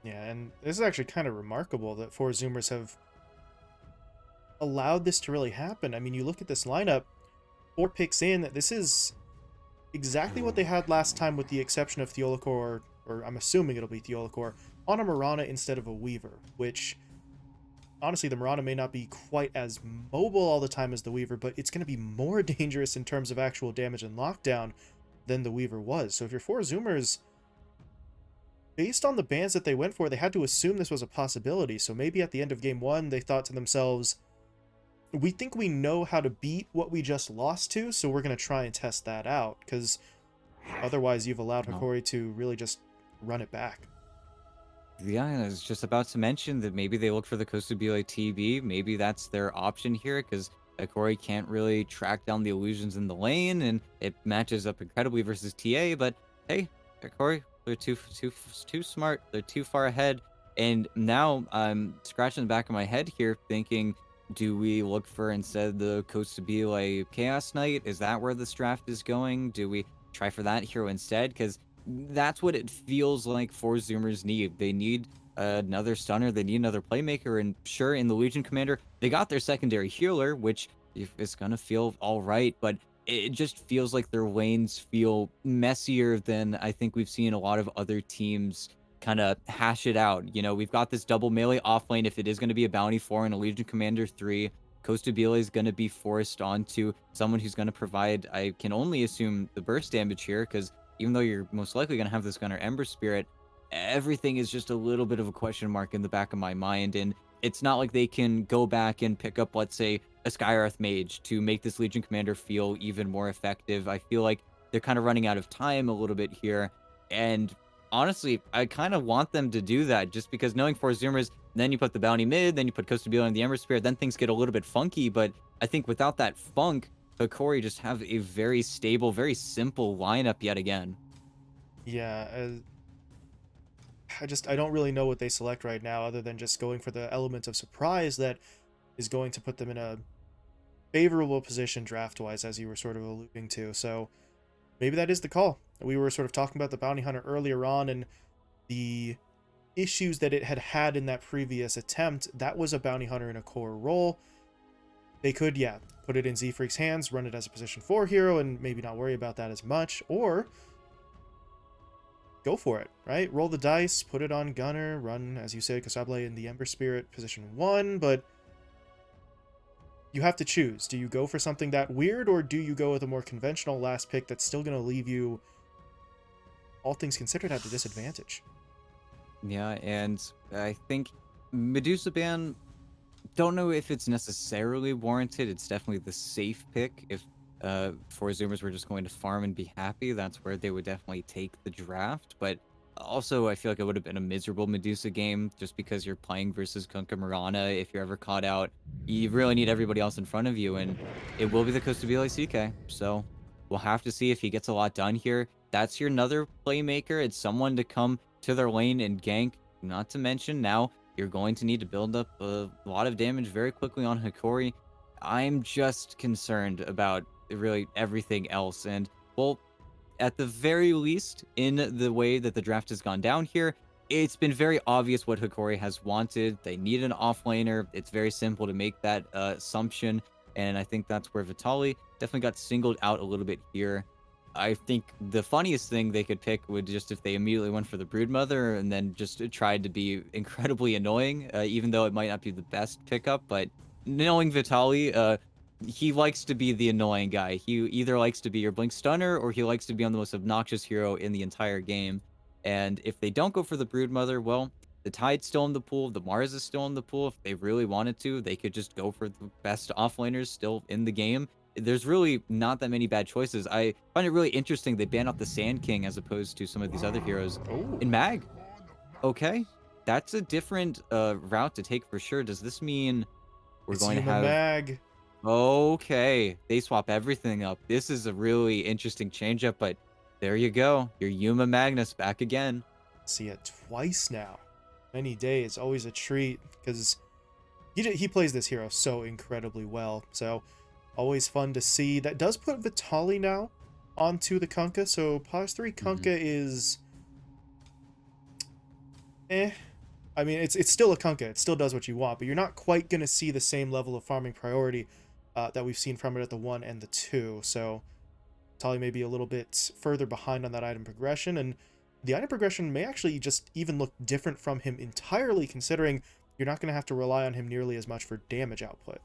Yeah, and this is actually kind of remarkable that four Zoomers have allowed this to really happen. I mean, you look at this lineup, 4 picks in, this is exactly what they had last time with the exception of Theolacor, or I'm assuming it'll be Theolacor, on a Mirana instead of a Weaver, which honestly, the Mirana may not be quite as mobile all the time as the Weaver, but it's going to be more dangerous in terms of actual damage and lockdown than the Weaver was. So if you're four Zoomers, based on the bans that they went for, they had to assume this was a possibility. So maybe at the end of game one, they thought to themselves, we think we know how to beat what we just lost to, so we're going to try and test that out, because otherwise you've allowed No. Hokori to really just run it back. Yeah, I was just about to mention that maybe they look for the Costa Bile TB. Maybe that's their option here because Hokori can't really track down the illusions in the lane, and it matches up incredibly versus TA. But hey, Hokori, they're too smart. They're too far ahead. And now I'm scratching the back of my head here, thinking, do we look for instead the Costa Bile Chaos Knight? Is that where this draft is going? Do we try for that hero instead? Because that's what it feels like for Zoomers need. They need another stunner, they need another playmaker, and sure, in the Legion Commander, they got their secondary healer, which is gonna feel all right, but it just feels like their lanes feel messier than I think we've seen a lot of other teams kind of hash it out. You know, we've got this double melee off lane. If it is going to be a bounty 4 and a Legion Commander 3, Costa Bile is going to be forced onto someone who's going to provide, I can only assume, the burst damage here, because even though you're most likely going to have this Gunner Ember Spirit, everything is just a little bit of a question mark in the back of my mind. And it's not like they can go back and pick up, let's say, a Skyearth Mage to make this Legion Commander feel even more effective. I feel like they're kind of running out of time a little bit here. And honestly, I kind of want them to do that just because knowing four Zoomers, then you put the Bounty mid, then you put Costa Bile and the Ember Spirit, then things get a little bit funky. But I think without that funk, Hokori just have a very stable, very simple lineup yet again. Yeah, I don't really know what they select right now other than just going for the element of surprise that is going to put them in a favorable position draft-wise, as you were sort of alluding to. So maybe that is the call. We were sort of talking about the Bounty Hunter earlier on and the issues that it had had in that previous attempt. That was a Bounty Hunter in a core role. They could, yeah, put it in Z-Freak's hands, run it as a position 4 hero, and maybe not worry about that as much, or go for it, right? Roll the dice, put it on Gunner, run, as you said, Casable in the Ember Spirit position 1, but you have to choose. Do you go for something that weird, or do you go with a more conventional last pick that's still going to leave you, all things considered, at a disadvantage? Yeah, and I think Medusa Ban, don't know if it's necessarily warranted. It's definitely the safe pick. If four Zoomers were just going to farm and be happy, that's where they would definitely take the draft. But also, I feel like it would have been a miserable Medusa game just because you're playing versus Kunkka Mirana. If you're ever caught out, you really need everybody else in front of you, and it will be the Costa Bile CK. So we'll have to see if he gets a lot done here. That's your another playmaker. It's someone to come to their lane and gank. Not to mention now you're going to need to build up a lot of damage very quickly on Hokori. I'm just concerned about really everything else. And, well, at the very least, in the way that the draft has gone down here, it's been very obvious what Hokori has wanted. They need an offlaner. It's very simple to make that assumption. And I think that's where Vitali definitely got singled out a little bit here. I think the funniest thing they could pick would just if they immediately went for the Broodmother and then just tried to be incredibly annoying, even though it might not be the best pickup. But knowing Vitali, he likes to be the annoying guy. He either likes to be your Blink Stunner or he likes to be on the most obnoxious hero in the entire game. And if they don't go for the Broodmother, well, the Tide's still in the pool, the Mars is still in the pool. If they really wanted to, they could just go for the best offlaners still in the game. There's really not that many bad choices. I find it really interesting they ban out the Sand King as opposed to some of these other heroes. Oh, In Mag, okay, that's a different route to take for sure. Does this mean we're it's going to Yuma have... Mag. Okay, they swap everything up. This is a really interesting changeup, but there you go. Your Yuma Magnus back again. See it twice now. Many days, always a treat, because he plays this hero so incredibly well. So always fun to see. That does put Vitali now onto the Kunkka. So Pos 3 Hmm. Kunkka is eh. I mean, it's still a Kunkka. It still does what you want, but you're not quite going to see the same level of farming priority that we've seen from it at the 1 and the 2. So Tali may be a little bit further behind on that item progression, and the item progression may actually just even look different from him entirely, considering you're not going to have to rely on him nearly as much for damage output.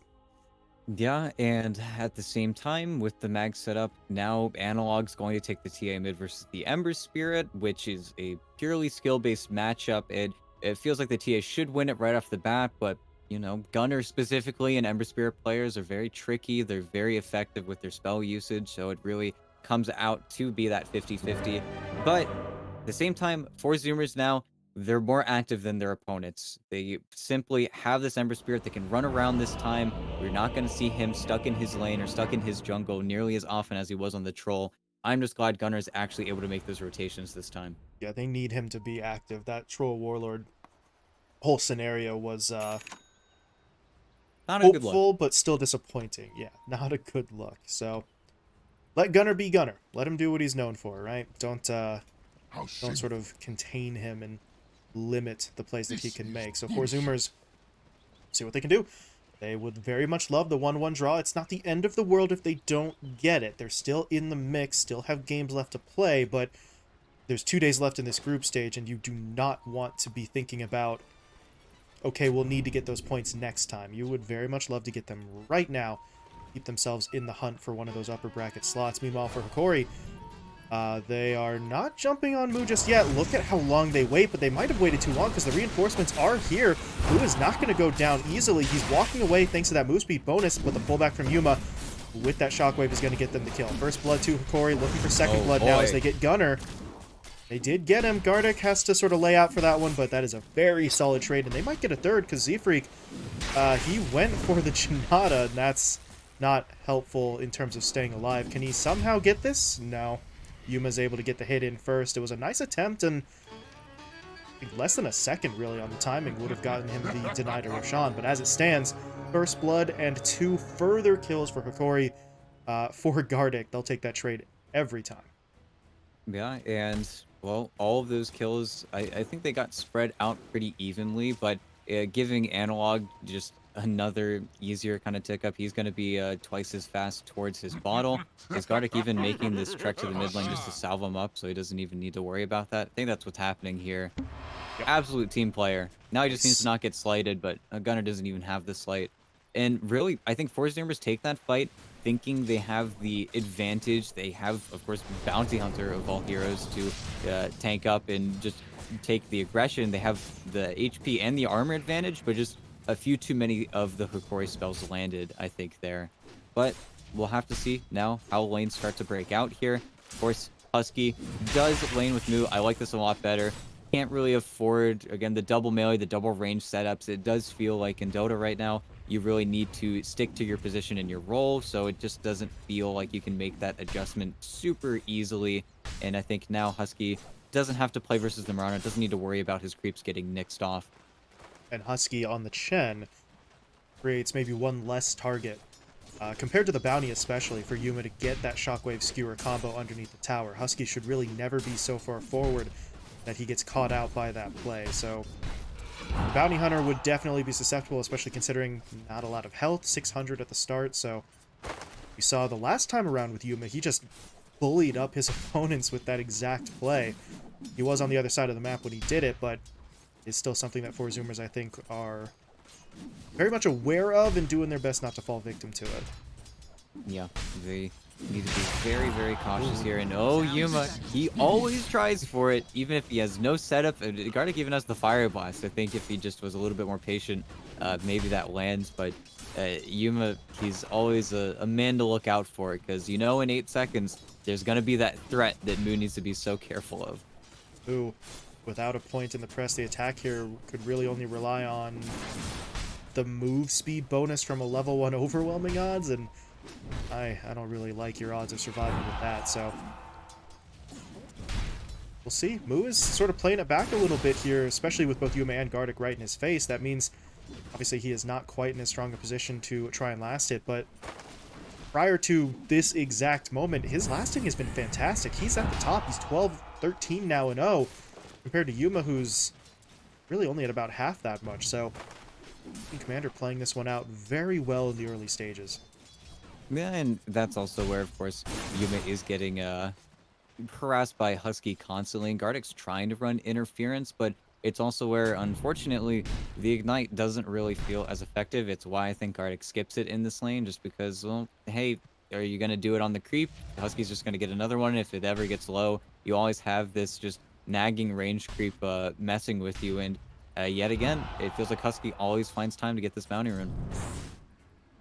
Yeah, and at the same time, with the mag setup, now Analog's going to take the TA mid versus the Ember Spirit, which is a purely skill-based matchup. It feels like the TA should win it right off the bat, but you know, Gunner specifically and Ember Spirit players are very tricky. They're very effective with their spell usage, so it really comes out to be that 50-50. But at the same time, for Zoomers now, they're more active than their opponents. They simply have this Ember Spirit that can run around this time. We're not going to see him stuck in his lane or stuck in his jungle nearly as often as he was on the Troll. I'm just glad Gunner is actually able to make those rotations this time. Yeah, they need him to be active. That Troll Warlord whole scenario was Not a good look. hopeful, but still disappointing. Yeah, not a good look. So let Gunner be Gunner. Let him do what he's known for, right? Don't sort of contain him and limit the plays that he can make. So for Zoomers, see what they can do. They would very much love the 1-1 draw. It's not the end of the world if they don't get it. They're still in the mix, still have games left to play, but there's 2 days left in this group stage, and you do not want to be thinking about, okay, we'll need to get those points next time. You would very much love to get them right now, keep themselves in the hunt for one of those upper bracket slots. Meanwhile, for Hokori, they are not jumping on Mu just yet. Look at how long they wait, but they might have waited too long because the reinforcements are here. Mu is not going to go down easily. He's walking away thanks to that move speed bonus, but the pullback from Yuma with that shockwave is going to get them the kill. First blood to Hokori, looking for second blood now as they get Gunner. They did get him. Gardic has to sort of lay out for that one, but that is a very solid trade, and they might get a third because Z-Freak, he went for the Janata, and that's not helpful in terms of staying alive. Can he somehow get this? No. Yuma's able to get the hit in first. It was a nice attempt, and I think less than a second, really, on the timing would have gotten him the deny to Roshan. But as it stands, first blood and 2 further kills for Hokori for Gardic. They'll take that trade every time. Yeah, and well, all of those kills, I think they got spread out pretty evenly, but giving Analog just another easier kind of tick up, he's going to be twice as fast towards his bottle. Is Gardic even making this trek to the mid lane just to salve him up so he doesn't even need to worry about that? I think that's what's happening here. Absolute team player. Now he just needs to not get slighted, but Gunner doesn't even have the slight. And really, I think Force Zoomers take that fight thinking they have the advantage. They have, of course, Bounty Hunter of all heroes to tank up and just take the aggression. They have the HP and the armor advantage, but just a few too many of the Hokori spells landed, I think, there. But we'll have to see now how lanes start to break out here. Of course, Husky does lane with Mu. I like this a lot better. Can't really afford, again, the double melee, the double range setups. It does feel like in Dota right now, you really need to stick to your position and your role, so it just doesn't feel like you can make that adjustment super easily. And I think now Husky doesn't have to play versus the Marana, doesn't need to worry about his creeps getting nixed off. And Husky on the Chen creates maybe one less target, compared to the Bounty especially, for Yuma to get that Shockwave Skewer combo underneath the tower. Husky should really never be so far forward that he gets caught out by that play, so Bounty Hunter would definitely be susceptible, especially considering not a lot of health, 600 at the start, so we saw the last time around with Yuma, he just bullied up his opponents with that exact play. He was on the other side of the map when he did it, but it's still something that 4 Zoomers, I think, are very much aware of and doing their best not to fall victim to it. Yeah, they need to be very, very cautious here. And oh, Yuma, he always tries for it, even if he has no setup. Gardic even has the Fire Blast. I think if he just was a little bit more patient, maybe that lands. But Yuma, he's always a man to look out for, because you know in 8 seconds, there's going to be that threat that Moon needs to be so careful of. Who, without a point in the press, the attack here could really only rely on the move speed bonus from a level 1 overwhelming odds, and I don't really like your odds of surviving with that, so we'll see. Mu is sort of playing it back a little bit here, especially with both Yuma and Gardic right in his face. That means, obviously, he is not quite in as strong a position to try and last it, but prior to this exact moment, his lasting has been fantastic. He's at the top. He's 12-13 now and 0, compared to Yuma, who's really only at about half that much, so Commander playing this one out very well in the early stages. Yeah, and that's also where, of course, Yuma is getting harassed by Husky constantly, and Gardeck's trying to run interference, but it's also where, unfortunately, the Ignite doesn't really feel as effective. It's why I think Gardeck skips it in this lane, just because, well, hey, are you going to do it on the creep? Husky's just going to get another one. If it ever gets low, you always have this just nagging range creep messing with you, and yet again, it feels like Husky always finds time to get this bounty rune.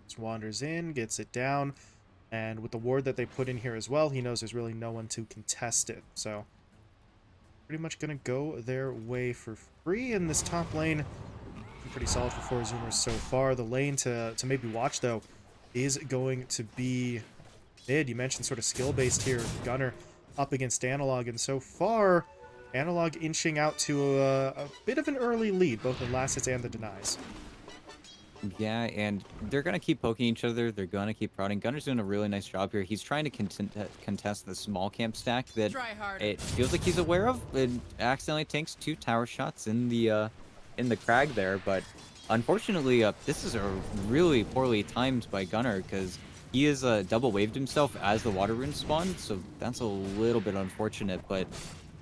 Just wanders in, gets it down, and with the ward that they put in here as well, he knows there's really no one to contest it. So pretty much going to go their way for free in this top lane. Pretty solid for 4 Zoomers so far. The lane to maybe watch, though, is going to be mid. You mentioned sort of skill-based here. Gunner up against Analog, and so far, Analog inching out to a bit of an early lead, both in last hits and the denies. Yeah, and they're going to keep poking each other. They're going to keep prodding. Gunner's doing a really nice job here. He's trying to contest the small camp stack that it feels like he's aware of. It accidentally tanks 2 tower shots in the crag there, but unfortunately, this is a really poorly timed by Gunner because he is double waved himself as the water rune spawned, so that's a little bit unfortunate, but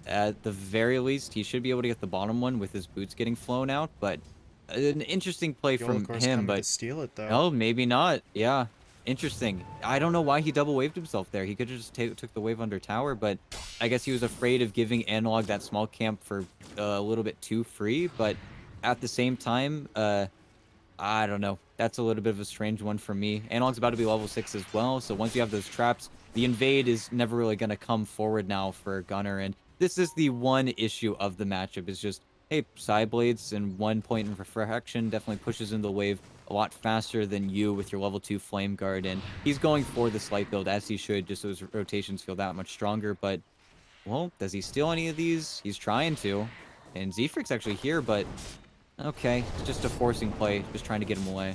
at the very least, he should be able to get the bottom one with his boots getting flown out, but an interesting play Yola, of from course, him, coming to but steal it, though. no, maybe not. Yeah, interesting. I don't know why he double waved himself there. He could have just took the wave under tower, but I guess he was afraid of giving Analog that small camp for a little bit too free. But at the same time, I don't know. That's a little bit of a strange one for me. Analog's about to be level 6 as well, so once you have those traps, the invade is never really going to come forward now for Gunner, and this is the one issue of the matchup, is just, hey, side blades and 1 point in refraction definitely pushes into the wave a lot faster than you with your level 2 flame guard, and he's going for the slight build as he should, just so his rotations feel that much stronger. But, well, does he steal any of these? He's trying to, and Z-Freak's actually here, but okay, it's just a forcing play, just trying to get him away.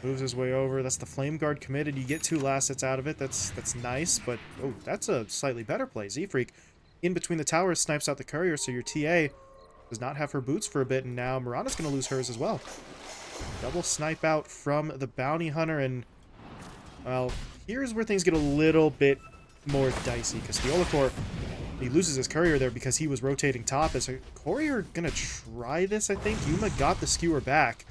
Moves his way over. That's the Flame Guard committed. You get 2 last hits out of it. That's nice, but oh, that's a slightly better play. Z-Freak in between the towers snipes out the courier, so your TA does not have her boots for a bit, and now Mirana's going to lose hers as well. Double snipe out from the Bounty Hunter, and, well, here's where things get a little bit more dicey, because Theolacor, he loses his courier there because he was rotating top. Is a courier going to try this, I think? Yuma got the skewer back.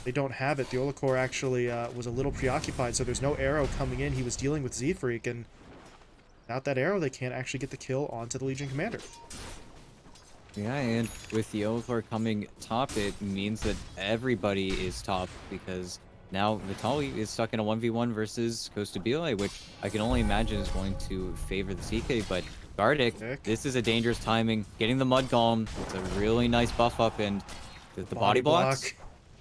They don't have it. Theolacor actually was a little preoccupied, so there's no arrow coming in. He was dealing with Z-Freak, and without that arrow, they can't actually get the kill onto the Legion Commander. Yeah, and with the Theolacor coming top, it means that everybody is top, because now Vitali is stuck in a 1v1 versus Costa Bile, which I can only imagine is going to favor the CK, but Gardeck, this is a dangerous timing. Getting the Mud Golem, it's a really nice buff up, and the body blocks.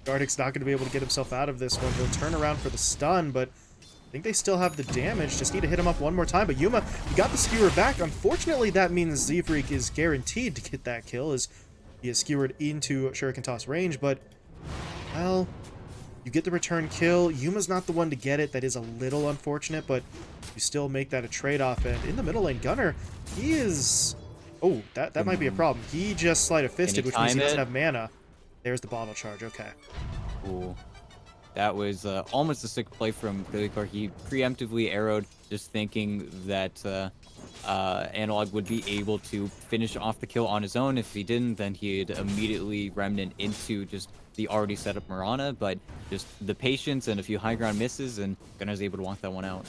Gardeck's not going to be able to get himself out of this one. He'll turn around for the stun, but I think they still have the damage. Just need to hit him up one more time. But Yuma, he got the skewer back. Unfortunately, that means Z-Freak is guaranteed to get that kill as he is skewered into Shuriken Toss range. But, well, you get the return kill. Yuma's not the one to get it. That is a little unfortunate, but you still make that a trade-off. And in the middle lane, Gunner, he is... Oh, that might be a problem. He just Sleight of Fisted, which means he doesn't have mana. There's the bottle charge. Okay. Cool. That was almost a sick play from Theolacor. He preemptively arrowed, just thinking that Analog would be able to finish off the kill on his own. If he didn't, then he'd immediately remnant into just the already set up Mirana, but just the patience and a few high ground misses, and Gunner's able to walk that one out.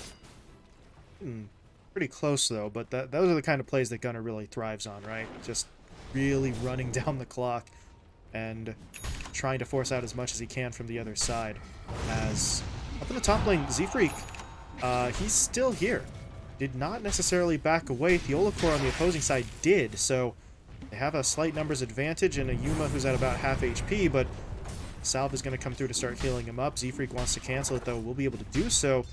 Pretty close, though, but those are the kind of plays that Gunner really thrives on, right? Just really running down the clock and trying to force out as much as he can from the other side. As up in the top lane, Z-Freak, he's still here. Did not necessarily back away. Theolacor on the opposing side did, so they have a slight numbers advantage and a Yuma who's at about half HP, but Salve is going to come through to start healing him up. Z-Freak wants to cancel it, though. We'll be able to do so.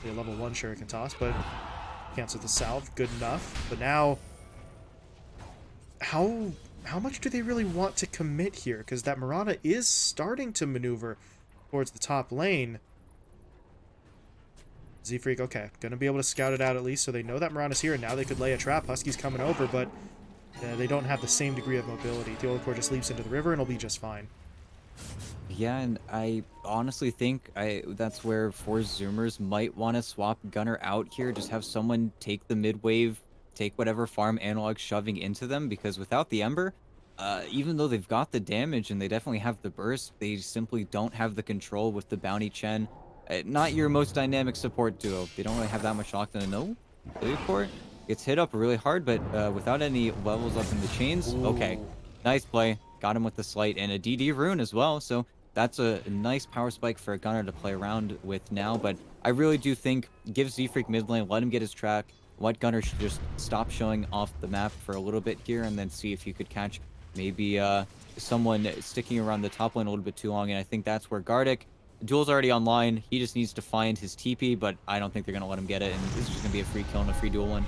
A level 1 Shuriken Toss, but cancel the Salve. Good enough. But now, how much do they really want to commit here? Because that Mirana is starting to maneuver towards the top lane. Z-Freak, okay. Going to be able to scout it out at least so they know that Mirana's here, and now they could lay a trap. Husky's coming over, but They don't have the same degree of mobility. Theolacor just leaps into the river and it'll be just fine. Yeah, and I honestly think that's where Force Zoomers might want to swap Gunner out here. Just have someone take the mid wave, take whatever farm analog shoving into them, because without the Ember, even though they've got the damage and they definitely have the burst, they simply don't have the control with the Bounty Chen. Not your most dynamic support duo. They don't really have that much lockdown. And no, Court gets hit up really hard, but without any levels up in the chains. Okay, Ooh. nice play. Got him with the slight and a DD rune as well. So that's a nice power spike for a Gunner to play around with now, but I really do think give Z-Freak mid lane, let him get his track. What Gunner should just stop showing off the map for a little bit here, and then see if you could catch maybe someone sticking around the top lane a little bit too long. And I think that's where Gardic, duel's already online. He just needs to find his TP, but I don't think they're gonna let him get it, and this is just gonna be a free kill and a free duel win.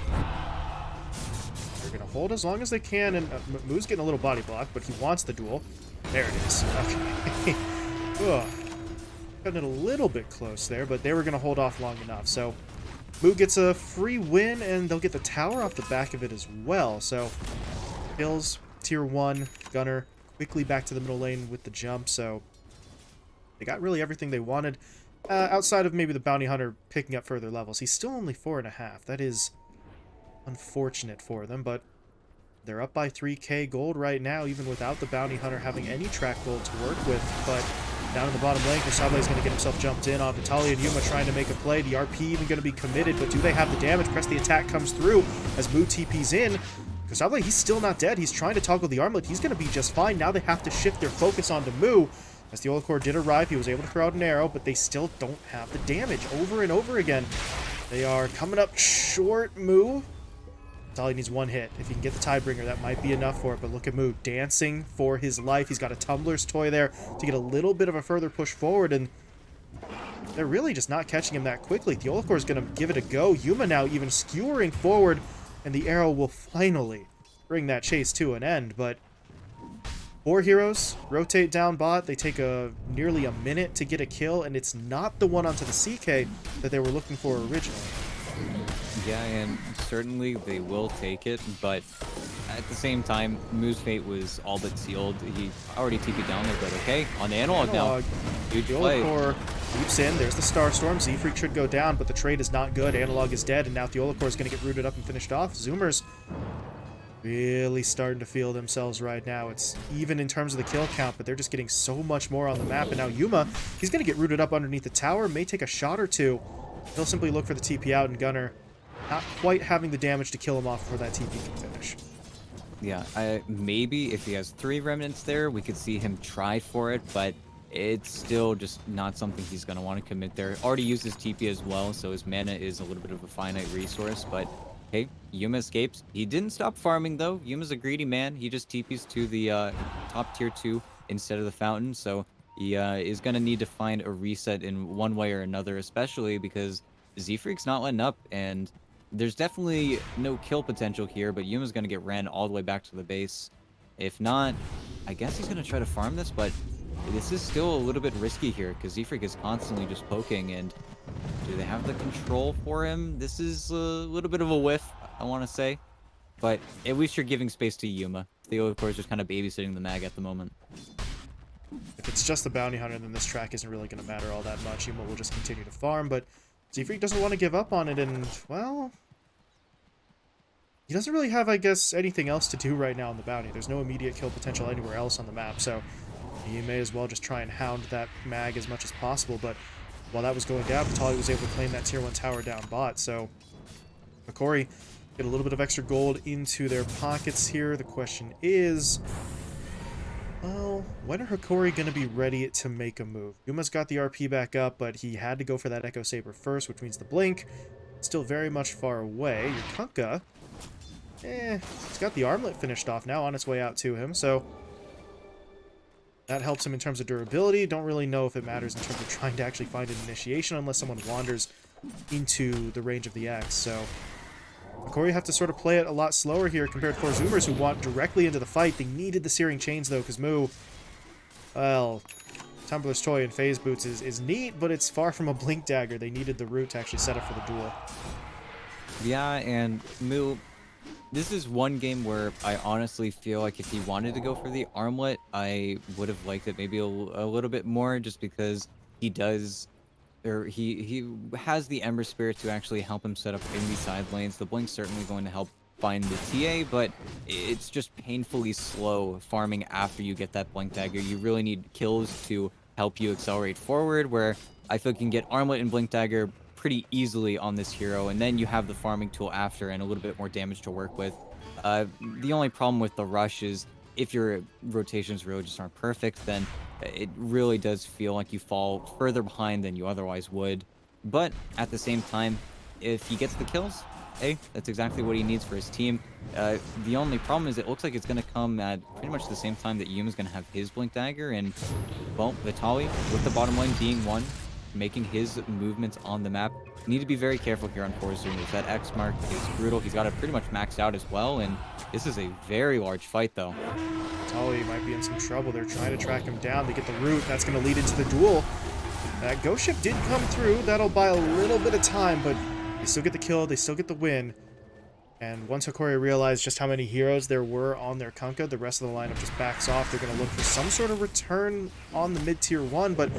They're going to hold as long as they can, and Moo's getting a little body block, but he wants the duel. There it is. Okay. Ugh. Cutting it a little bit close there, but they were going to hold off long enough. So Moo gets a free win, and they'll get the tower off the back of it as well. So kills, tier 1, Gunner, quickly back to the middle lane with the jump. So they got really everything they wanted. Outside of maybe the Bounty Hunter picking up further levels. He's still only 4.5. That is unfortunate for them, but they're up by 3k gold right now, even without the Bounty Hunter having any track gold to work with. But down in the bottom lane, Kusable is going to get himself jumped in on Vitalia and Yuma trying to make a play. The RP even going to be committed, but do they have the damage? Press the attack comes through as Moo TP's in. Kusable, he's still not dead. He's trying to toggle the armlet. He's going to be just fine. Now they have to shift their focus onto Moo. As the Theolacor did arrive, he was able to throw out an arrow, but they still don't have the damage over and over again. They are coming up short, Moo. Vitalia needs one hit. If he can get the Tidebringer, that might be enough for it. But look at Moo dancing for his life. He's got a Tumbler's Toy there to get a little bit of a further push forward, and they're really just not catching him that quickly. Theolacor is going to give it a go. Yuma now even skewering forward, and the arrow will finally bring that chase to an end. But 4 heroes rotate down bot. They take nearly a minute to get a kill, and it's not the one onto the CK that they were looking for originally. Yeah, and certainly they will take it, but at the same time, Moo's fate was all but sealed. He already TP'd down there, but okay, on the analog now. Huge play. Theolacor leaps in. There's the Starstorm. Z-Freak should go down, but the trade is not good. Analog is dead, and now Theolacor is going to get rooted up and finished off. Zoomers really starting to feel themselves right now. It's even in terms of the kill count, but they're just getting so much more on the map. And now Yuma, he's going to get rooted up underneath the tower, may take a shot or two. He'll simply look for the TP out, and Gunner not quite having the damage to kill him off before that TP can finish. Yeah, maybe if he has 3 remnants there, we could see him try for it, but it's still just not something he's going to want to commit there. Already used his TP as well, so his mana is a little bit of a finite resource, but hey, Yuma escapes. He didn't stop farming, though. Yuma's a greedy man. He just TPs to the top tier 2 instead of the fountain, so he is going to need to find a reset in one way or another, especially because Z-Freak's not letting up, and there's definitely no kill potential here, but Yuma's going to get ran all the way back to the base. If not, I guess he's going to try to farm this, but this is still a little bit risky here because Z-Freak is constantly just poking, and do they have the control for him? This is a little bit of a whiff, I want to say, but at least you're giving space to Yuma. Theolacor is just kind of babysitting the mag at the moment. If it's just the Bounty Hunter, then this track isn't really going to matter all that much. Yuma will just continue to farm, but Z-Freak doesn't want to give up on it, and, well, he doesn't really have, I guess, anything else to do right now on the Bounty. There's no immediate kill potential anywhere else on the map, so he may as well just try and hound that mag as much as possible. But while that was going down, Vitalia was able to claim that tier 1 tower down bot, so Hokori get a little bit of extra gold into their pockets here. The question is, well, when are Hokori going to be ready to make a move? Yuma's got the RP back up, but he had to go for that Echo Saber first, which means the Blink still very much far away. Your Kunkka, he's got the armlet finished off now on its way out to him, so that helps him in terms of durability. Don't really know if it matters in terms of trying to actually find an initiation unless someone wanders into the range of the X, so Hokori have to sort of play it a lot slower here compared to Zoomers who want directly into the fight. They needed the Searing Chains, though, because Moo, well, Tumbler's Toy and Phase Boots is neat, but it's far from a Blink Dagger. They needed the root to actually set up for the duel. Yeah, and Moo, This is one game where I honestly feel like if he wanted to go for the armlet, I would have liked it maybe a little bit more, just because he does, or he has the Ember Spirit to actually help him set up in these side lanes. The Blink's certainly going to help find the TA, but it's just painfully slow farming after you get that Blink Dagger. You really need kills to help you accelerate forward, where I feel you can get Armlet and Blink Dagger pretty easily on this hero, and then you have the farming tool after and a little bit more damage to work with. The only problem with the rush is if your rotations really just aren't perfect, then it really does feel like you fall further behind than you otherwise would. But at the same time, if he gets the kills, hey, that's exactly what he needs for his team. The only problem is it looks like it's going to come at pretty much the same time that Yuma's going to have his Blink Dagger, and, well, Vitaly, with the bottom lane being one, making his movements on the map. You need to be very careful here on Zoomers. That X mark is brutal. He's got it pretty much maxed out as well, and this is a very large fight, though. Tully might be in some trouble. They're trying to track him down. They get the root. That's going to lead into the duel. That ghost ship did come through. That'll buy a little bit of time, but they still get the kill. They still get the win. And once Hokori realized just how many heroes there were on their Kunkka, the rest of the lineup just backs off. They're going to look for some sort of return on the mid-tier 1, but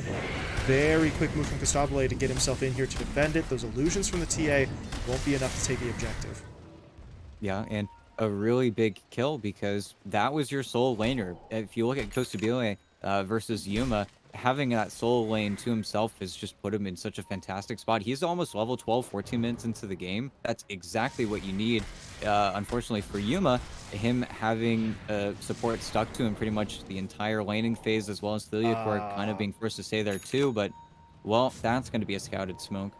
very quick move from Costabile to get himself in here to defend it. Those illusions from the TA won't be enough to take the objective. Yeah, and a really big kill, because that was your sole laner. If you look at Costabile versus Yuma, having that solo lane to himself has just put him in such a fantastic spot. He's almost level 12, 14 minutes into the game. That's exactly what you need. Unfortunately for Yuma, him having support stuck to him pretty much the entire laning phase, as well as Theliacore kind of being forced to stay there too, but, well, that's going to be a scouted smoke.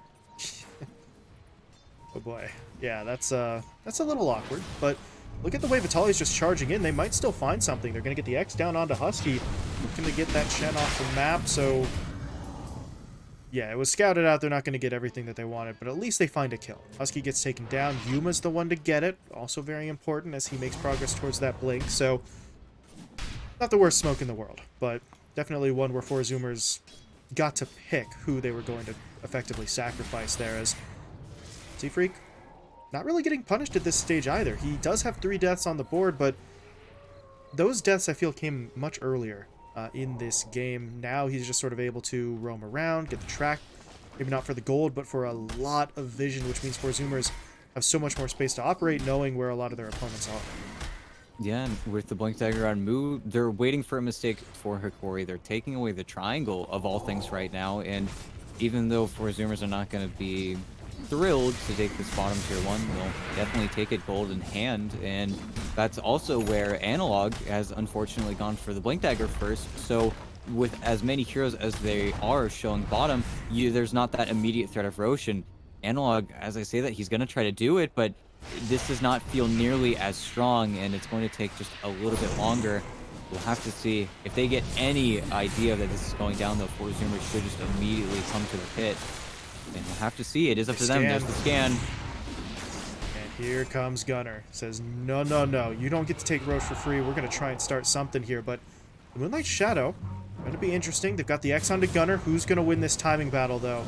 Oh boy. Yeah, that's a little awkward, but look at the way Vitaly's just charging in. They might still find something. They're going to get the X down onto Husky. Looking to get that Shen off the map, so yeah, it was scouted out. They're not going to get everything that they wanted, but at least they find a kill. Husky gets taken down. Yuma's the one to get it. Also very important as he makes progress towards that blink, so not the worst smoke in the world, but definitely one where four Zoomers got to pick who they were going to effectively sacrifice there, as Freak not really getting punished at this stage either. He does have 3 deaths on the board, but those deaths I feel came much earlier in this game. Now he's just sort of able to roam around, get the track, maybe not for the gold, but for a lot of vision, which means four Zoomers have so much more space to operate, knowing where a lot of their opponents are. Yeah, and with the Blink Dagger on Mu, they're waiting for a mistake for Hokori. They're taking away the triangle of all things right now, and even though four Zoomers are not going to be thrilled to take this bottom tier 1, they'll definitely take it gold in hand, and that's also where Analog has unfortunately gone for the Blink Dagger first. So with as many heroes as they are showing bottom, there's not that immediate threat of Roshan. Analog, as I say that, he's going to try to do it, but this does not feel nearly as strong, and it's going to take just a little bit longer. We'll have to see. If they get any idea that this is going down, though, four Zoomers should just immediately come to the pit. And we'll have to see. It is up to them. There's the scan. And here comes Gunnar. Says, no, no, no. You don't get to take Roche for free. We're going to try and start something here. But the Moonlight Shadow, going to be interesting. They've got the X onto Gunnar. Who's going to win this timing battle, though?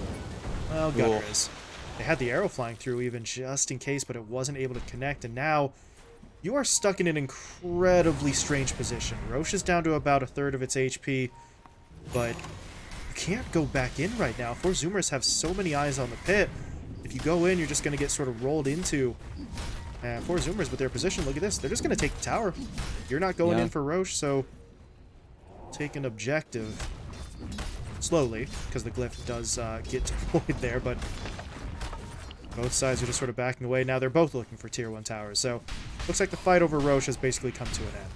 Well, Gunnar is. They had the arrow flying through even just in case, but it wasn't able to connect. And now you are stuck in an incredibly strange position. Roche is down to about 1/3 of its HP, but you can't go back in right now. Four Zoomers have so many eyes on the pit. If you go in, you're just going to get sort of rolled into. And four Zoomers with their position, look at this. They're just going to take the tower. You're not going in for Roche, so take an objective slowly, because the glyph does get deployed there, but both sides are just sort of backing away. Now they're both looking for tier 1 towers, so looks like the fight over Roche has basically come to an end.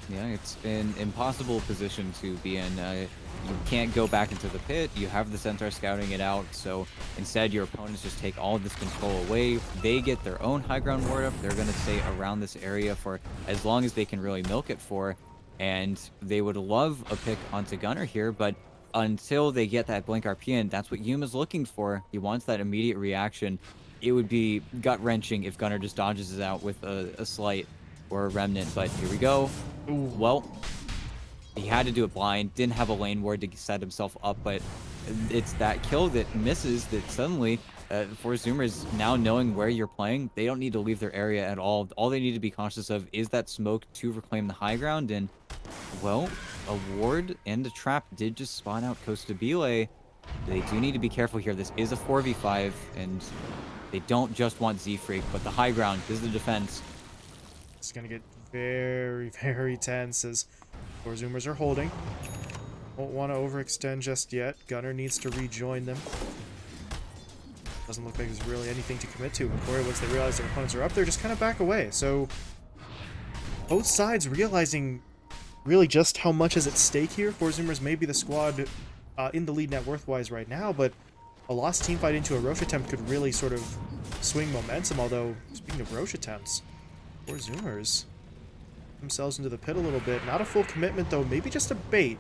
Yeah, it's an impossible position to be in. You can't go back into the pit. You have the Centaur scouting it out, so instead your opponents just take all of this control away. They get their own high ground ward up. They're going to stay around this area for as long as they can really milk it for, and they would love a pick onto Gunnar here, but until they get that Blink RP in, that's what Yuma's looking for. He wants that immediate reaction. It would be gut-wrenching if Gunnar just dodges it out with a slight or a remnant, but here we go. Ooh. Well, he had to do it blind, didn't have a lane ward to set himself up, but it's that kill that misses that suddenly For Zoomers, now knowing where you're playing, they don't need to leave their area at all. All they need to be conscious of is that smoke to reclaim the high ground. And, well, a ward and a trap did just spawn out Costabile. They do need to be careful here. This is a 4v5, and they don't just want Z-Freak, but the high ground is the defense. It's going to get very, very tense as four Zoomers are holding. Won't want to overextend just yet. Gunner needs to rejoin them. Doesn't look like there's really anything to commit to. Hokori, once they realize their opponents are up there, just kind of back away. So both sides realizing really just how much is at stake here. Four Zoomers may be the squad in the lead net worth-wise right now, but a lost team fight into a Roche attempt could really sort of swing momentum. Although, speaking of Roche attempts, Four Zoomers themselves into the pit a little bit. Not a full commitment, though. Maybe just a bait.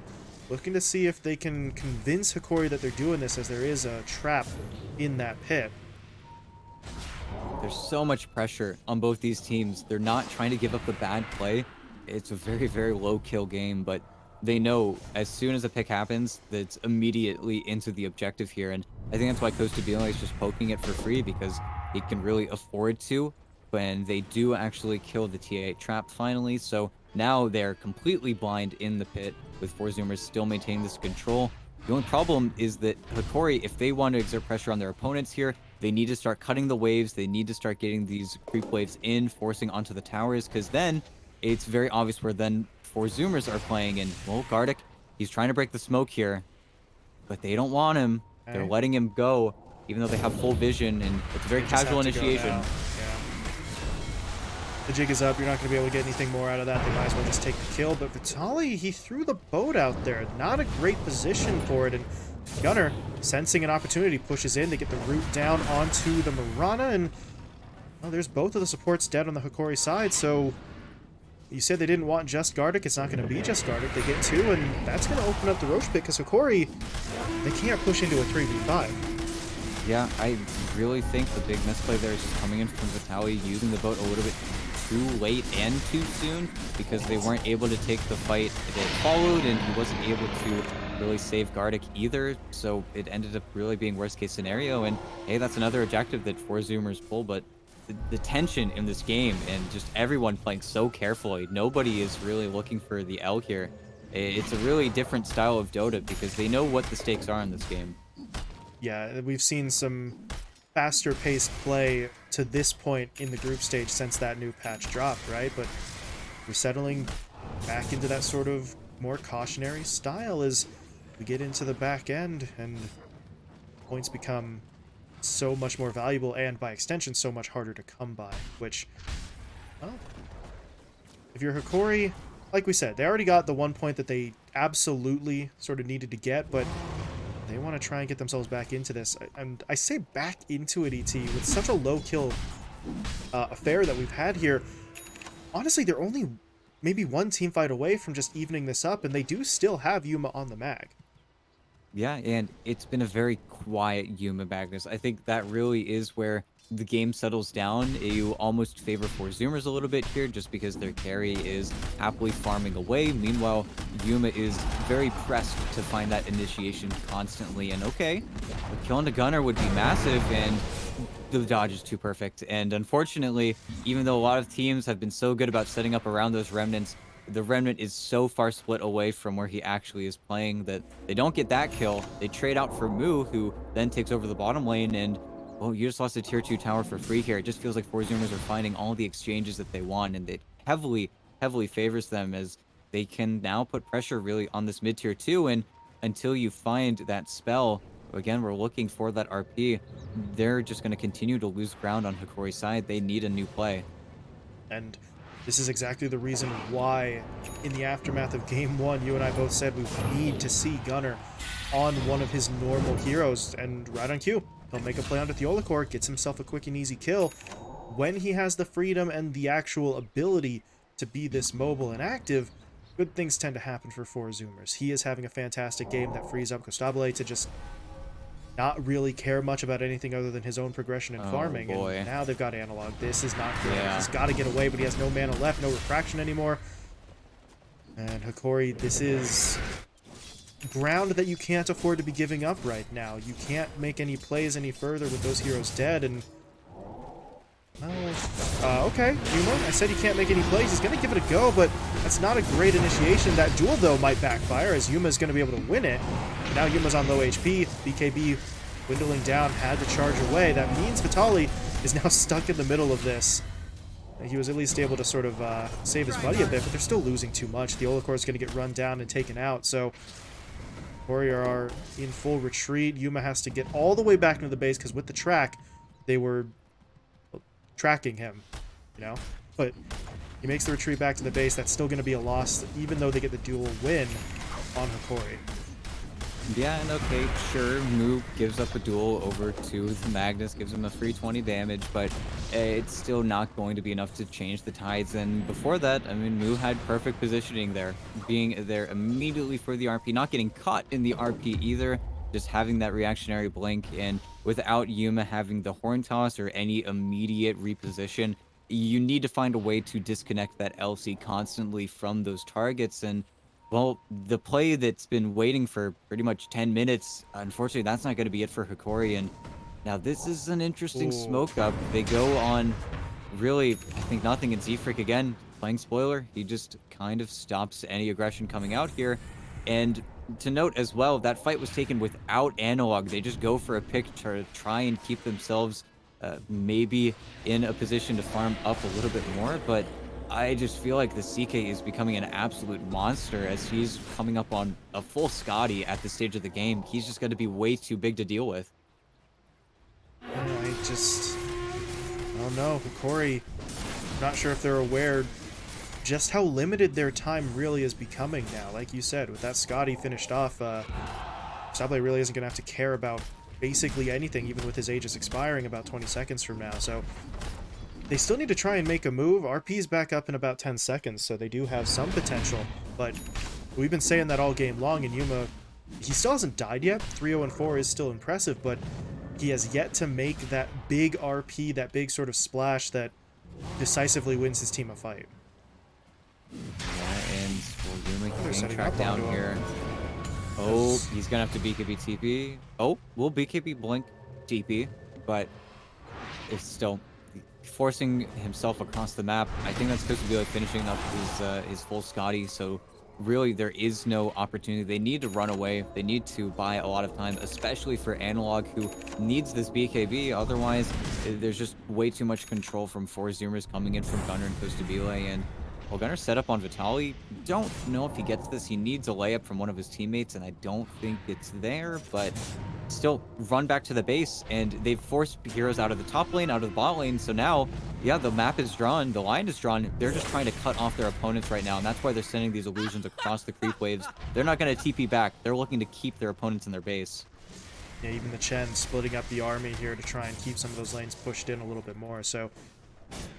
Looking to see if they can convince Hokori that they're doing this, as there is a trap in that pit. There's so much pressure on both these teams. They're not trying to give up the bad play. It's a very, very low kill game, but they know as soon as a pick happens, that it's immediately into the objective here. And I think that's why Costabile is just poking it for free, because he can really afford to when they do actually kill the TA trap finally. So now they're completely blind in the pit, with Four Zoomers still maintaining this control. The only problem is that Hokori, if they want to exert pressure on their opponents here, they need to start cutting the waves. They need to start getting these creep waves in, forcing onto the towers, because then it's very obvious where then Four Zoomers are playing. And, well, Gardic, he's trying to break the smoke here, but they don't want him. Okay. They're letting him go, even though they have full vision, and it's a very casual initiation. The jig is up. You're not going to be able to get anything more out of that. They might as well just take the kill. But Vitali, he threw the boat out there. Not a great position for it. And Gunner, sensing an opportunity, pushes in to get the root down onto the Mirana. And, well, there's both of the supports dead on the Hokori side. So you said they didn't want just Gardic. It's not going to be just Gardic. They get two, and that's going to open up the Roche pit, because Hokori, they can't push into a 3v5. Yeah, I really think the big misplay there is just coming in from Vitali, using the boat a little bit too late and too soon, because they weren't able to take the fight that followed, and he wasn't able to really save Gardic either, so it ended up really being worst case scenario. And hey, that's another objective that Four Zoomers pull, but the tension in this game and just everyone playing so carefully, nobody is really looking for the L here. It's a really different style of Dota, because they know what the stakes are in this game. Yeah, we've seen some faster paced play to this point in the group stage since that new patch dropped, right? But we're settling back into that sort of more cautionary style as we get into the back end, and points become so much more valuable, and by extension so much harder to come by, which, well, if you're Hokori, like we said, they already got the 1 point that they absolutely sort of needed to get, but they want to try and get themselves back into this. And I say back into it, ET, with such a low kill affair that we've had here. Honestly, they're only maybe one team fight away from just evening this up, and they do still have Yuma on the mag. Yeah, and it's been a very quiet Yuma Magnus. I think that really is where the game settles down. You almost favor Four Zoomers a little bit here, just because their carry is happily farming away. Meanwhile, Yuma is very pressed to find that initiation constantly. And okay, a kill on the Gunner would be massive, and the dodge is too perfect. And unfortunately, even though a lot of teams have been so good about setting up around those remnants, the Remnant is so far split away from where he actually is playing that they don't get that kill. They trade out for Mu, who then takes over the bottom lane, and well, you just lost a tier 2 tower for free here. It just feels like Four Zoomers are finding all the exchanges that they want, and it heavily, heavily favors them, as they can now put pressure really on this mid tier 2, and until you find that spell, again, we're looking for that RP, they're just going to continue to lose ground on Hokori's side. They need a new play. And this is exactly the reason why, in the aftermath of Game 1, you and I both said we need to see Gunner on one of his normal heroes, and right on cue. He'll make a play onto Theolacor, gets himself a quick and easy kill. When he has the freedom and the actual ability to be this mobile and active, good things tend to happen for Four Zoomers. He is having a fantastic game that frees up Costabile to just not really care much about anything other than his own progression and farming. Boy. And now they've got Analog. This is not good. Yeah. He's got to get away, but he has no mana left, no refraction anymore. And Hokori, this is ground that you can't afford to be giving up right now. You can't make any plays any further with those heroes dead, and okay, Yuma, I said he can't make any plays. He's going to give it a go, but that's not a great initiation. That duel, though, might backfire, as Yuma's going to be able to win it. Now Yuma's on low HP. BKB dwindling down, had to charge away. That means Vitali is now stuck in the middle of this. He was at least able to sort of save his buddy a bit, but they're still losing too much. The Olakor is going to get run down and taken out, so Warrior are in full retreat. Yuma has to get all the way back into the base, because with the track, they were tracking him, you know? But he makes the retreat back to the base. That's still going to be a loss, even though they get the dual win on Hokori. Yeah, and okay, sure, Mu gives up a duel over to the Magnus, gives him a free 20 damage, but it's still not going to be enough to change the tides. And before that, I mean, Mu had perfect positioning there, being there immediately for the RP, not getting caught in the RP either, just having that reactionary blink, and without Yuma having the horn toss or any immediate reposition, you need to find a way to disconnect that LC constantly from those targets. And well, the play that's been waiting for pretty much 10 minutes, unfortunately, that's not going to be it for Hokori. And now this is an interesting smoke up. They go on really, I think, nothing, and Z-Freak again, playing spoiler. He just kind of stops any aggression coming out here. And to note as well, that fight was taken without Analog. They just go for a pick to try and keep themselves maybe in a position to farm up a little bit more, but I just feel like the CK is becoming an absolute monster as he's coming up on a full Scotty at this stage of the game. He's just going to be way too big to deal with. I don't know. Hokori, not sure if they're aware just how limited their time really is becoming now. Like you said, with that Scotty finished off, Sable really isn't going to have to care about basically anything, even with his Aegis expiring about 20 seconds from now. So they still need to try and make a move. RP's back up in about 10 seconds, so they do have some potential. But we've been saying that all game long, and Yuma, he still hasn't died yet. 3-0-4 is still impressive, but he has yet to make that big RP, that big sort of splash that decisively wins his team a fight. Yeah, and well, Yuma getting tracked down here. Oh, he's gonna have to BKB TP. Oh, will BKB blink TP, but it's still forcing himself across the map. I think that's supposed to be like finishing up his full Scotty, so really there is no opportunity. They need to run away. They need to buy a lot of time, especially for Analog, who needs this BKB. Otherwise, there's just way too much control from 4 Zoomers coming in from Gunner and Costabile, and well, Gunner's set up on Vitali. Don't know if he gets this. He needs a layup from one of his teammates, and I don't think it's there, but still run back to the base, and they've forced heroes out of the top lane, out of the bot lane. So now, yeah, the map is drawn, the line is drawn. They're just trying to cut off their opponents right now, and that's why they're sending these illusions across the creep waves. They're not going to TP back. They're looking to keep their opponents in their base. Yeah, even the Chen splitting up the army here to try and keep some of those lanes pushed in a little bit more. So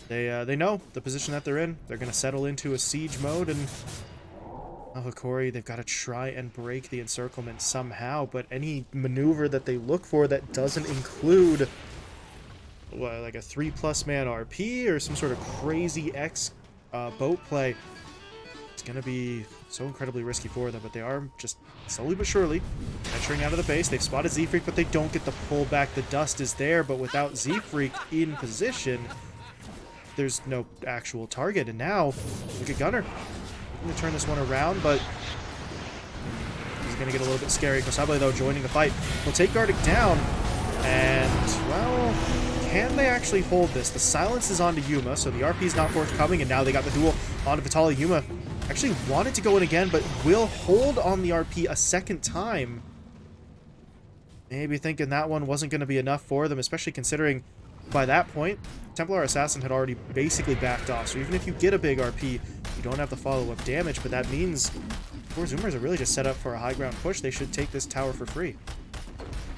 they know the position that they're in. They're going to settle into a siege mode, and Hokori, they've got to try and break the encirclement somehow, but any maneuver that they look for that doesn't include like a 3+ man RP or some sort of crazy X boat play, it's going to be so incredibly risky for them. But they are just slowly but surely venturing out of the base. They've spotted Z-Freak, but they don't get the pull back. The dust is there, but without Z-Freak in position, there's no actual target. And now, look at Gunner. Looking to turn this one around, but he's going to get a little bit scary. Kosable, though, joining the fight. Will take Gardic down, and, well, can they actually hold this? The silence is onto Yuma, so the RP is not forthcoming, and now they got the duel onto Vitali. Yuma actually wanted to go in again, but will hold on the RP a second time. Maybe thinking that one wasn't going to be enough for them, especially considering by that point, Templar Assassin had already basically backed off. So even if you get a big RP, you don't have the follow-up damage, but that means 4 Zoomers are really just set up for a high ground push. They should take this tower for free.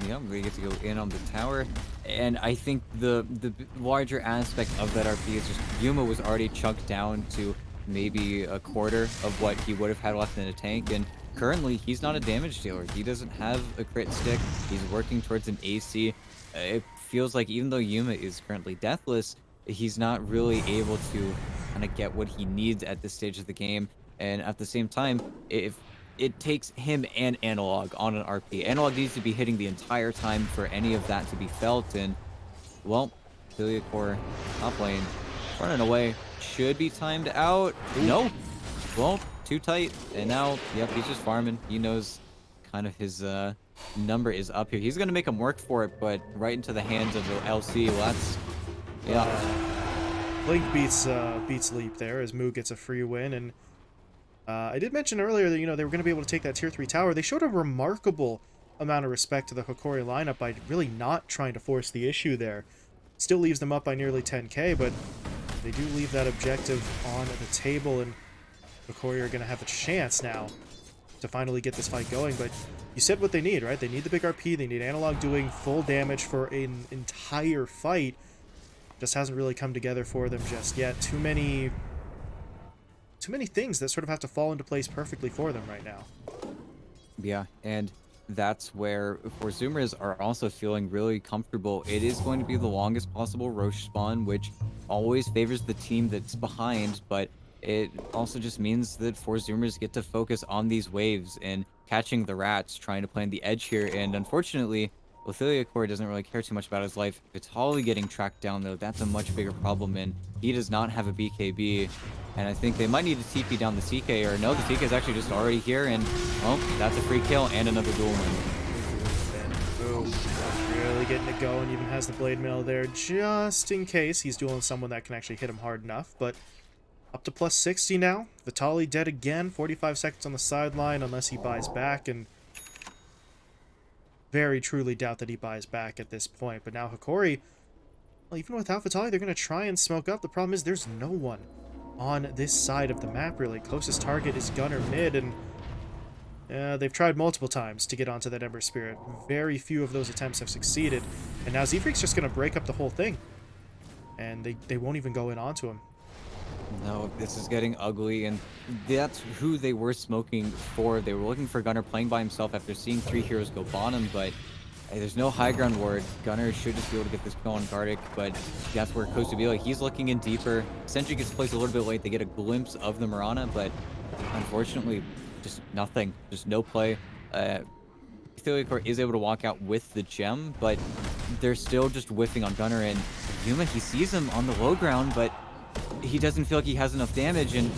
Yeah, we get to go in on the tower, and I think the larger aspect of that RP is just Yuma was already chunked down to maybe a quarter of what he would have had left in a tank, and currently he's not a damage dealer. He doesn't have a crit stick. He's working towards an AC. It feels like even though Yuma is currently deathless, he's not really able to kind of get what he needs at this stage of the game. And at the same time, if it takes him and Analog on an RP. Analog needs to be hitting the entire time for any of that to be felt, and, well, Ophelia Core, top lane, running away. Should be timed out. No. Well, too tight. And now, yep, he's just farming. He knows kind of his number is up here. He's going to make him work for it, but right into the hands of the LC. Well, that's, yeah. Blink beats Leap there as Moo gets a free win. And I did mention earlier that, you know, they were going to be able to take that tier 3 tower. They showed a remarkable amount of respect to the Hokori lineup by really not trying to force the issue there. Still leaves them up by nearly 10k, but they do leave that objective on the table, and Hokori are going to have a chance now to finally get this fight going. But you said what they need, right? They need the big RP, they need Analog doing full damage for an entire fight. Just hasn't really come together for them just yet. Too many things that sort of have to fall into place perfectly for them right now. Yeah, and that's where Zoomers are also feeling really comfortable. It is going to be the longest possible Roche spawn, which always favors the team that's behind, but it also just means that Zoomers get to focus on these waves and catching the rats, trying to plan the edge here. And unfortunately, Ophelia Core doesn't really care too much about his life. Vitaly getting tracked down, though, that's a much bigger problem, and he does not have a BKB. And I think they might need to TP down the CK, or no, the CK is actually just already here, and, well, that's a free kill and another duel win. Boom. Really getting it going, even has the Blade Mail there, just in case he's dueling someone that can actually hit him hard enough, but up to plus 60 now. Vitaly dead again, 45 seconds on the sideline, unless he buys back, and very truly doubt that he buys back at this point. But now Hokori, well, even without Vitaly, they're going to try and smoke up. The problem is there's no one on this side of the map, really. Closest target is Gunner mid, and they've tried multiple times to get onto that Ember Spirit. Very few of those attempts have succeeded, and now Z-Freak's just going to break up the whole thing, and they won't even go in onto him. No, this is getting ugly, and that's who they were smoking for. They were looking for Gunner playing by himself after seeing 3 heroes go bottom, but hey, there's no high ground ward. Gunner should just be able to get this kill on Gardic, but that's where Kostabila, he's looking in deeper. Sentry gets placed a little bit late. They get a glimpse of the Mirana, but unfortunately, just nothing. Just no play. Core is able to walk out with the gem, but they're still just whiffing on Gunner, and Yuma, he sees him on the low ground, but he doesn't feel like he has enough damage, and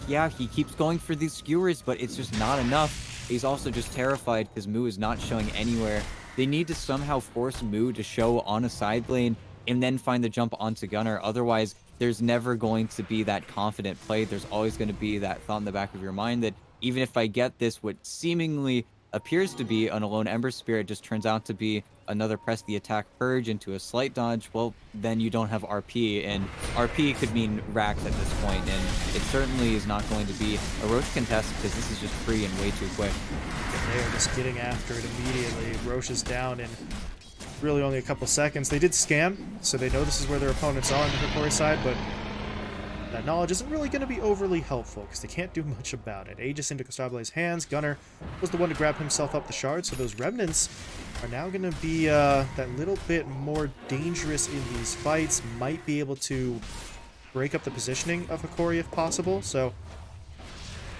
yeah, he keeps going for these skewers, but it's just not enough. He's also just terrified because Moo is not showing anywhere. They need to somehow force Moo to show on a side lane and then find the jump onto Gunner. Otherwise, there's never going to be that confident play. There's always going to be that thought in the back of your mind that even if I get this, what seemingly appears to be an alone Ember Spirit just turns out to be another press the attack purge into a slight dodge, well, then you don't have RP, and RP could mean racks at this point, and it certainly is not going to be a Roche contest because this is just free and way too quick. They are just getting after it immediately. Roche is down in really only a couple seconds. They did scan, so they know this is where their opponents are on the Hokori side, but that knowledge isn't really going to be overly helpful because they can't do much about it. Aegis into Kostabile's hands. Gunner was the one to grab himself up the shard, so those remnants are now going to be that little bit more dangerous in these fights. Might be able to break up the positioning of Hokori if possible, so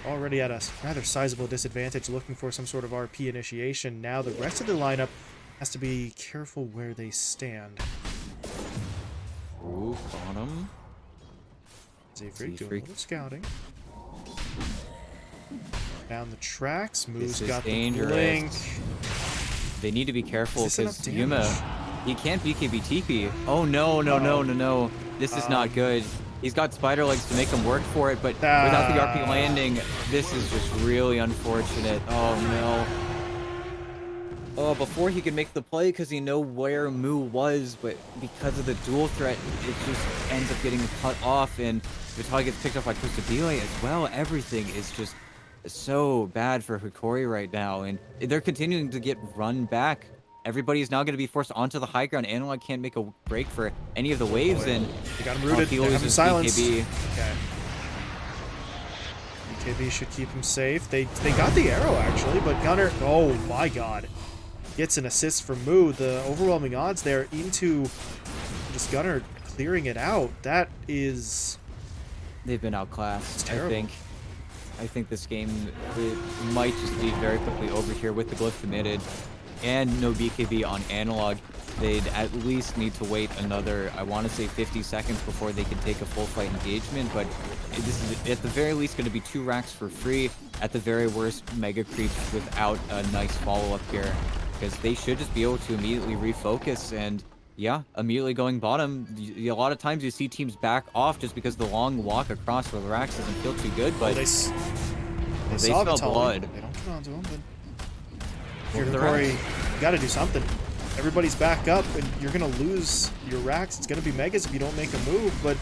already at a rather sizable disadvantage looking for some sort of RP initiation. Now the rest of the lineup has to be careful where they stand. Ooh, bottom. Z-Freak doing a little scouting. Down the tracks. Moo's got dangerous. The blink. They need to be careful because Yuma, he can't BKB TP. Oh no, no, no, no, no. This is not good. He's got spider legs to make him work for it, but without the RP landing, this is just really unfortunate. Oh no. Oh, before he could make the play because he knew where Moo was, but because of the dual threat, it just ends up getting cut off, and Vitaly gets picked up by Kostabile as well. Everything is just so bad for Hokori right now, and they're continuing to get run back. Everybody is now going to be forced onto the high ground. Analog can't make a break for any of the waves, and they got him rooted. They have him silenced. BKB. Okay. BKB should keep him safe. They got the arrow actually, but Gunner, oh my god, gets an assist from Moo. The overwhelming odds there into just Gunner clearing it out. That is... They've been outclassed, I think. I think this game it might just be very quickly over here with the glyph committed and no BKB on analog. They'd at least need to wait another, I want to say 50 seconds before they can take a full fight engagement, but this is at the very least going to be 2 racks for free. At the very worst, mega creeps without a nice follow-up here, because they should just be able to immediately refocus and yeah, immediately going bottom. A lot of times you see teams back off just because the long walk across for the racks doesn't feel too good, Oh, but they they saw smell Vitaly. blood. They don't get onto him, but What if were you're the Hokori, racks? you got to do something. Everybody's back up, and you're going to lose your racks. It's going to be megas if you don't make a move, but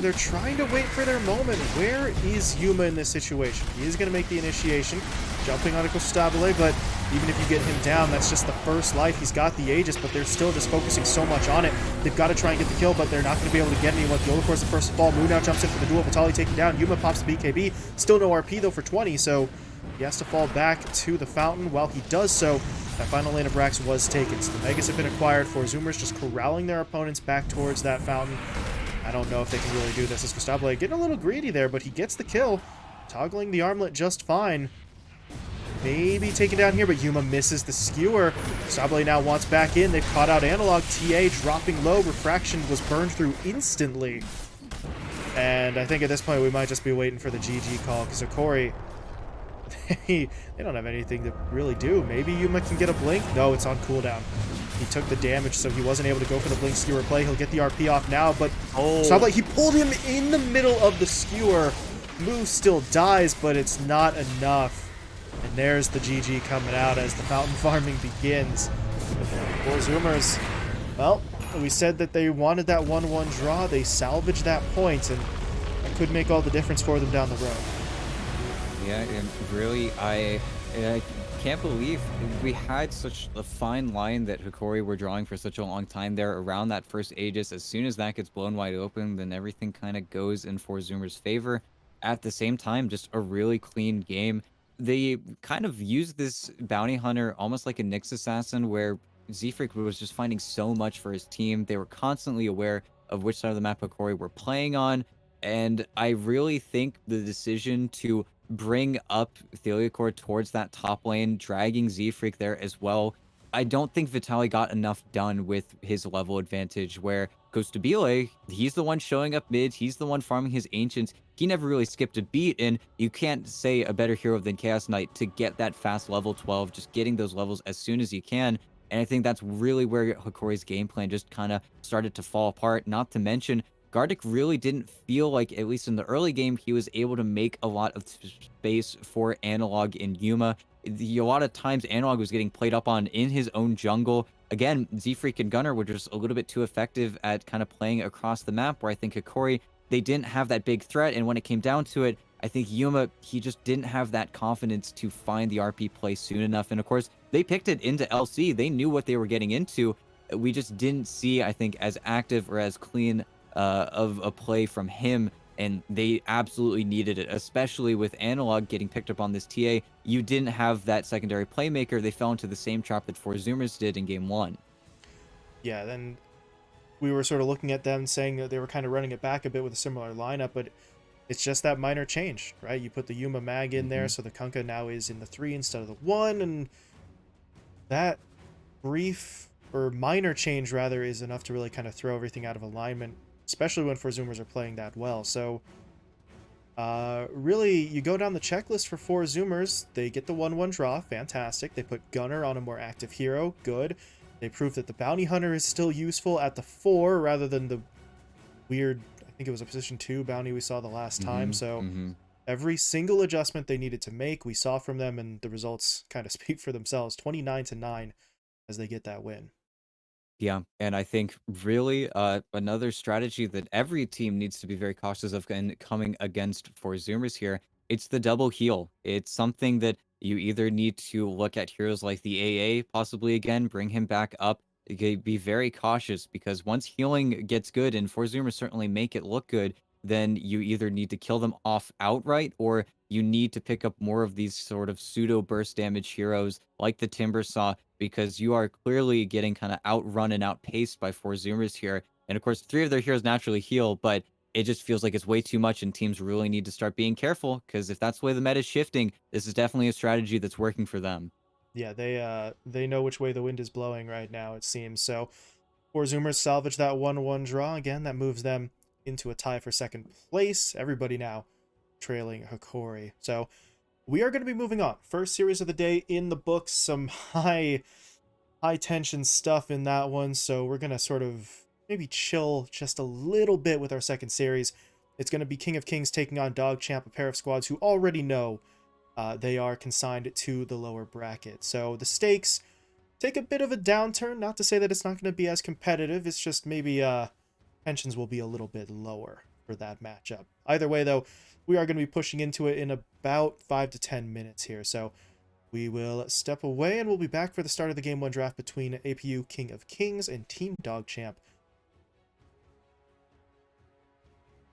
they're trying to wait for their moment. Where is Yuma in this situation? He is going to make the initiation, jumping on a Costabile, but even if you get him down, that's just the first life. He's got the Aegis, but they're still just focusing so much on it. They've got to try and get the kill, but they're not going to be able to get anyone. Yolakor's the first to fall. Moon now jumps in for the duel. Vitaly taken down. Yuma pops the BKB. Still no RP, though, for 20, so he has to fall back to the fountain. While he does so, that final lane of racks was taken. So the Megas have been acquired. For Zoomers just corralling their opponents back towards that fountain. I don't know if they can really do this as Costabile getting a little greedy there, but he gets the kill. Toggling the armlet just fine. Maybe taken down here, but Yuma misses the skewer. Costabile now wants back in. They've caught out Analog. TA dropping low. Refraction was burned through instantly. And I think at this point we might just be waiting for the GG call, because Hokori, they don't have anything to really do. Maybe Yuma can get a blink. No, it's on cooldown. He took the damage, so he wasn't able to go for the blink skewer play. He'll get the RP off now, but Costabile, he pulled him in the middle of the skewer. Move still dies, but it's not enough. And there's the GG coming out as the fountain farming begins. For Zoomers, well, we said that they wanted that 1-1 draw. They salvaged that point, and that could make all the difference for them down the road. Yeah, and really, I can't believe we had such a fine line that Hokori were drawing for such a long time there around that first Aegis. As soon as that gets blown wide open, then everything kind of goes in for Zoomer's favor. At the same time, just a really clean game. They kind of used this bounty hunter almost like a Nyx assassin, where Zfreak was just finding so much for his team. They were constantly aware of which side of the map Hokori were playing on. And I really think the decision to bring up Theliacore towards that top lane, dragging Z-Freak there as well. I don't think Vitaly got enough done with his level advantage, where Costabile, he's the one showing up mid, he's the one farming his Ancients, he never really skipped a beat, and you can't say a better hero than Chaos Knight to get that fast level 12, just getting those levels as soon as you can. And I think that's really where Hokori's game plan just kind of started to fall apart, not to mention Gardic really didn't feel like, at least in the early game, he was able to make a lot of space for Analog and Yuma. A lot of times, Analog was getting played up on in his own jungle. Again, Z-Freak and Gunner were just a little bit too effective at kind of playing across the map, where I think Hokori, they didn't have that big threat, and when it came down to it, I think Yuma, he just didn't have that confidence to find the RP play soon enough. And of course, they picked it into LC. They knew what they were getting into. We just didn't see, I think, as active or as clean of a play from him, and they absolutely needed it, especially with Analog getting picked up on this TA. You didn't have that secondary playmaker. They fell into the same trap that 4 Zoomers did in game 1. Yeah, then we were sort of looking at them saying that they were kind of running it back a bit with a similar lineup, but it's just that minor change, right? You put the Yuma mag in there, so the Kunkka now is in the 3 instead of the 1, and that brief, or minor change rather, is enough to really kind of throw everything out of alignment, especially when 4 Zoomers are playing that well. So really, you go down the checklist for 4 Zoomers. They get the 1-1 draw, fantastic. They put Gunner on a more active hero, good. They prove that the Bounty Hunter is still useful at the 4 rather than the weird, I think it was a position 2 bounty we saw the last time. So every single adjustment they needed to make, we saw from them, and the results kind of speak for themselves. 29-9 as they get that win. Yeah, and I think really another strategy that every team needs to be very cautious of coming against for Zoomers here, it's the double heal. It's something that you either need to look at heroes like the AA, possibly again, bring him back up. Be very cautious, because once healing gets good, and 4 Zoomers certainly make it look good, then you either need to kill them off outright, or you need to pick up more of these sort of pseudo burst damage heroes like the Timbersaw, because you are clearly getting kind of outrun and outpaced by 4 Zoomers here. And of course, 3 of their heroes naturally heal, but it just feels like it's way too much, and teams really need to start being careful because if that's the way the meta is shifting, this is definitely a strategy that's working for them. Yeah, they know which way the wind is blowing right now, it seems. So four Zoomers salvage that 1-1 draw again. That moves them into a tie for second place. Everybody now trailing Hokori. So we are going to be moving on. First series of the day in the books. Some high tension stuff in that one. So we're going to sort of maybe chill just a little bit with our second series. It's going to be King of Kings taking on Dog Champ, a pair of squads who already know they are consigned to the lower bracket. So the stakes take a bit of a downturn. Not to say that it's not going to be as competitive. It's just maybe tensions will be a little bit lower for that matchup. Either way, though, we are going to be pushing into it in about 5 to 10 minutes here. So we will step away and we'll be back for the start of the Game 1 draft between APU King of Kings and Team Dog Champ